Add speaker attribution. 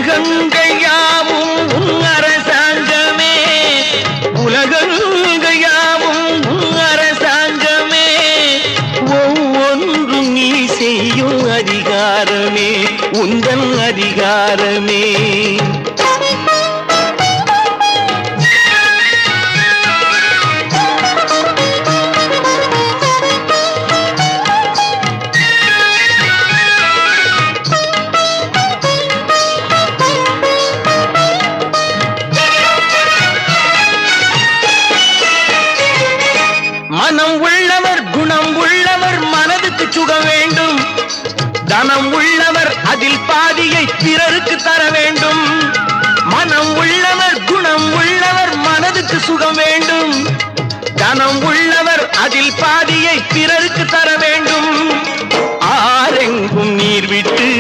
Speaker 1: உலகங்கள் யாவும் உன் அரசாங்கமே, உலகங்கள் யாவும் உன் அரசாங்கமே, ஒவ்வொன்றும் நீ செய்யும் அதிகாரமே உந்தன் அதிகாரமே. மனம் உள்ளவர் குணம் உள்ளவர் மனதுக்கு சுகம் வேண்டும், தனம் உள்ளவர் அதில் பாதியை பிறருக்கு தர வேண்டும். மனம் உள்ளவர் குணம் உள்ளவர் மனதுக்கு சுகம் வேண்டும், தனம் உள்ளவர் அதில் பாதியை பிறருக்கு தர வேண்டும். ஆரெங்கும் நீர் விட்டு